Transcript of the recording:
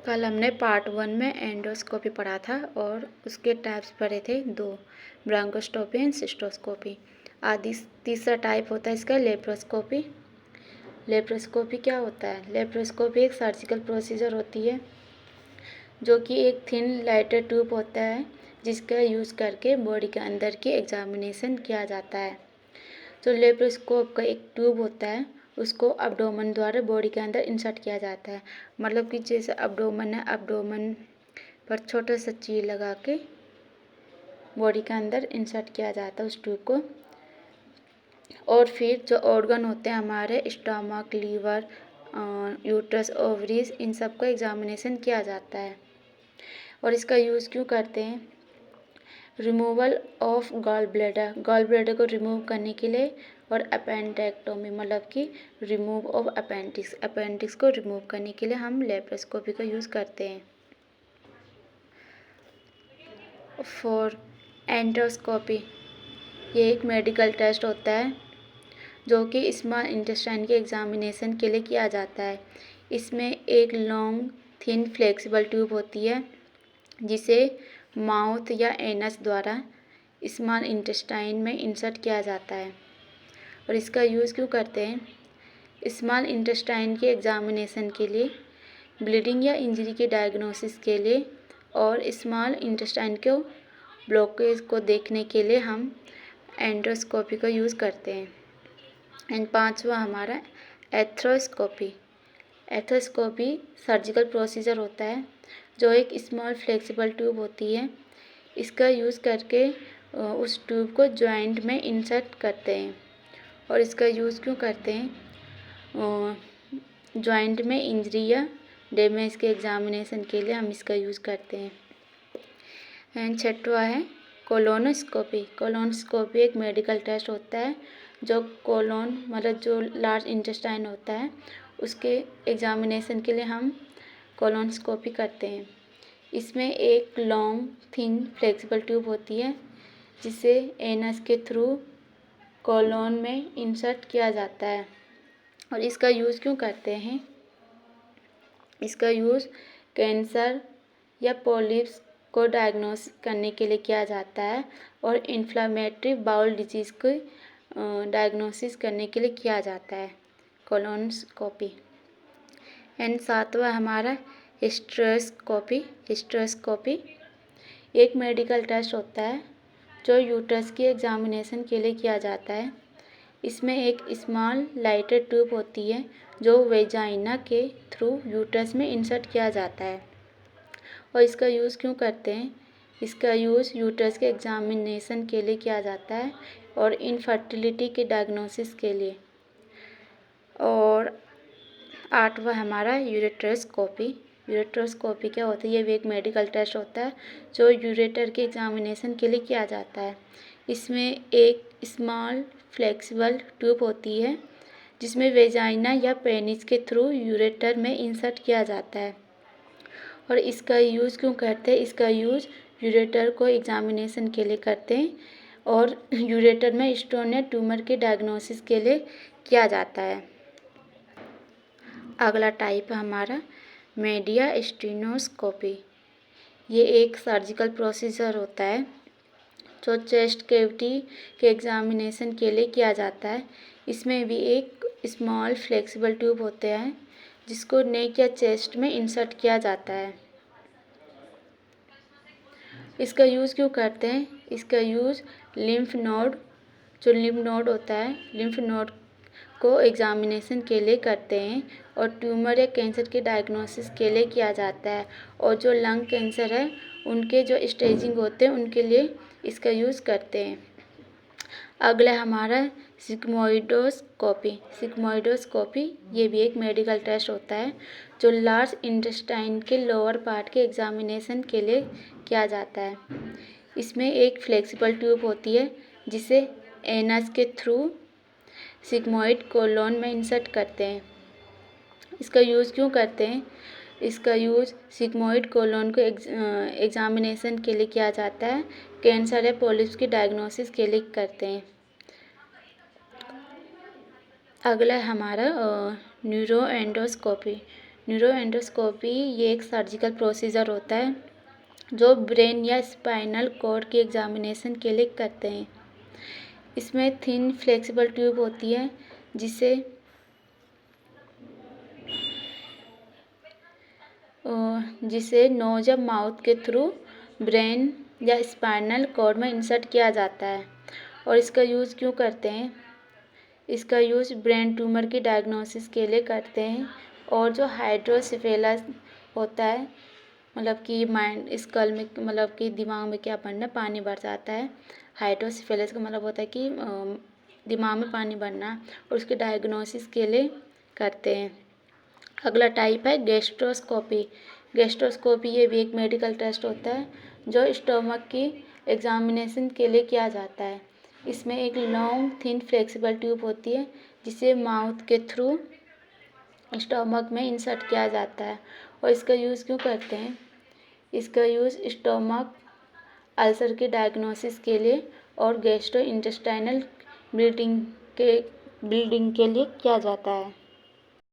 कल हमने पार्ट 1 में एंडोस्कोपी पढ़ा था और उसके टाइप्स पढ़े थे 2, ब्रोंकोस्कोपी एंड सिस्टोस्कोपी। आदि तीसरा टाइप होता है इसका लेप्रोस्कोपी। लेप्रोस्कोपी क्या होता है? लेप्रोस्कोपी एक सर्जिकल प्रोसीजर होती है जो कि एक थिन लाइटर ट्यूब होता है जिसका यूज़ करके बॉडी के अंदर की एग्जामिनेशन किया जाता है। तो लेप्रोस्कोप का एक ट्यूब होता है, उसको अब्डोमेन द्वारा बॉडी के अंदर इंसर्ट किया जाता है। मतलब कि जैसे अब्डोमेन है, अब्डोमेन पर छोटा सा चीज लगा के बॉडी के अंदर इंसर्ट किया जाता है उस ट्यूब को। और फिर जो ऑर्गन होते हैं हमारे स्टमक, लीवर, यूट्रस, ओवरीज, इन सब का एग्जामिनेशन किया जाता है। और इसका यूज़ क्यों करते हैं? रिमूवल ऑफ गॉल ब्लैडर को रिमूव करने के लिए, और अपेंडेक्टोमी मतलब कि रिमूव ऑफ अपेंडिक्स को रिमूव करने के लिए हम लेप्रोस्कोपी का यूज़ करते हैं। फॉर एंडोस्कोपी, ये एक मेडिकल टेस्ट होता है जो कि स्मॉल इंटेस्टाइन के एग्जामिनेशन के लिए किया जाता है। इसमें एक लॉन्ग थिन फ्लेक्सिबल ट्यूब होती है जिसे माउथ या एनस द्वारा स्मॉल इंटेस्टाइन में इंसर्ट किया जाता है। और इसका यूज़ क्यों करते हैं? स्मॉल इंटेस्टाइन के एग्जामिनेशन के लिए, ब्लीडिंग या इंजरी के डायग्नोसिस के लिए, और स्मॉल इंटेस्टाइन को ब्लॉकेज को देखने के लिए हम एंडोस्कोपी का यूज़ करते हैं। एंड पांचवा हमारा एथ्रोस्कोपी। एथ्रोस्कोपी सर्जिकल प्रोसीजर होता है जो एक स्मॉल फ्लेक्सिबल ट्यूब होती है। इसका यूज़ करके उस ट्यूब को जॉइंट में इंसर्ट करते हैं। और इसका यूज़ क्यों करते हैं? जॉइंट में इंजरी या डैमेज के एग्जामिनेशन के लिए हम इसका यूज़ करते हैं। एंड छठवा है कोलोनोस्कोपी। कोलोनोस्कोपी एक मेडिकल टेस्ट होता है जो कोलोन मतलब जो लार्ज इंटेस्टाइन होता है उसके एग्जामिनेशन के लिए हम कोलोनोस्कोपी करते हैं। इसमें एक लॉन्ग थिन फ्लेक्सिबल ट्यूब होती है जिसे एनस के थ्रू कोलोन में इंसर्ट किया जाता है। और इसका यूज़ क्यों करते हैं? इसका यूज़ कैंसर या पॉलिप्स को डायग्नोस करने के लिए किया जाता है और इन्फ्लेमेटरी बाउल डिजीज़ को डायग्नोसिस करने के लिए किया जाता है कोलोनोस्कोपी। एंड सातवां हमारा हिस्टेरोस्कोपी। हिस्टेरोस्कोपी एक मेडिकल टेस्ट होता है जो यूट्रस की एग्जामिनेशन के लिए किया जाता है। इसमें एक स्मॉल लाइटर ट्यूब होती है जो वेजाइना के थ्रू यूट्रस में इंसर्ट किया जाता है। और इसका यूज़ क्यों करते हैं? इसका यूज़ यूट्रस के एग्जामिनेशन के लिए किया जाता है और इनफर्टिलिटी के डायग्नोसिस के लिए। और आठवां हमारा यूरेट्रोस्कोपी। यूरेट्रोस्कोपी क्या होता है? ये भी एक मेडिकल टेस्ट होता है जो यूरेटर के एग्जामिनेशन के लिए किया जाता है। इसमें एक स्मॉल फ्लेक्सिबल ट्यूब होती है जिसमें वेजाइना या पेनिस के थ्रू यूरेटर में इंसर्ट किया जाता है। और इसका यूज़ क्यों करते हैं? इसका यूज़ यूरेटर को एग्जामिनेशन के लिए करते हैं और यूरेटर में स्टोन या ट्यूमर के डायग्नोसिस के लिए किया जाता है। अगला टाइप है हमारा मेडियास्टिनोस्कोपी। ये एक सर्जिकल प्रोसीजर होता है जो चेस्ट कैविटी के एग्जामिनेशन के लिए किया जाता है। इसमें भी एक स्मॉल फ्लेक्सिबल ट्यूब होते हैं जिसको नेक या चेस्ट में इंसर्ट किया जाता है। इसका यूज़ क्यों करते हैं? इसका यूज़ लिम्फ नोड, जो लिम्फ नोड होता है, लिम्फ नोड को एग्जामिनेशन के लिए करते हैं और ट्यूमर या कैंसर के डायग्नोसिस के लिए किया जाता है। और जो लंग कैंसर है उनके जो स्टेजिंग होते हैं उनके लिए इसका यूज़ करते हैं। अगला हमारा सिग्मोइडोस्कोपी। सिग्मोइडोस्कोपी ये भी एक मेडिकल टेस्ट होता है जो लार्ज इंटेस्टाइन के लोअर पार्ट के एग्जामिनेशन के लिए किया जाता है। इसमें एक फ्लेक्सिबल ट्यूब होती है जिसे एनस के थ्रू सिग्मोइड कोलोन में इंसर्ट करते हैं। इसका यूज़ क्यों करते हैं? इसका यूज़ सिग्मोइड कोलोन को एग्जामिनेशन के लिए किया जाता है, कैंसर या पॉलिप्स की डायग्नोसिस के लिए करते हैं। अगला हमारा न्यूरोएंडोस्कोपी। न्यूरोएंडोस्कोपी ये एक सर्जिकल प्रोसीजर होता है जो ब्रेन या स्पाइनल कॉर्ड की एग्जामिनेशन के लिए करते हैं। इसमें थिन फ्लेक्सिबल ट्यूब होती है जिसे नोज या माउथ के थ्रू ब्रेन या स्पाइनल कॉर्ड में इंसर्ट किया जाता है। और इसका यूज़ क्यों करते हैं? इसका यूज़ ब्रेन ट्यूमर की डायग्नोसिस के लिए करते हैं। और जो हाइड्रोसेफेलस होता है, मतलब कि माइंड स्कल में, मतलब कि दिमाग में क्या बनना, पानी भर जाता है। हाइड्रोसेफेलस का मतलब होता है कि दिमाग में पानी भरना, और उसके डायग्नोसिस के लिए करते हैं। अगला टाइप है गैस्ट्रोस्कोपी। गैस्ट्रोस्कोपी ये भी एक मेडिकल टेस्ट होता है जो स्टोमक की एग्जामिनेशन के लिए किया जाता है। इसमें एक लॉन्ग थिन फ्लेक्सिबल ट्यूब होती है जिसे माउथ के थ्रू स्टोमक में इंसर्ट किया जाता है। और इसका यूज़ क्यों करते हैं? इसका यूज़ स्टोमक अल्सर के डायग्नोसिस के लिए और गैस्ट्रो इंटेस्टाइनल ब्लीडिंग के लिए किया जाता है।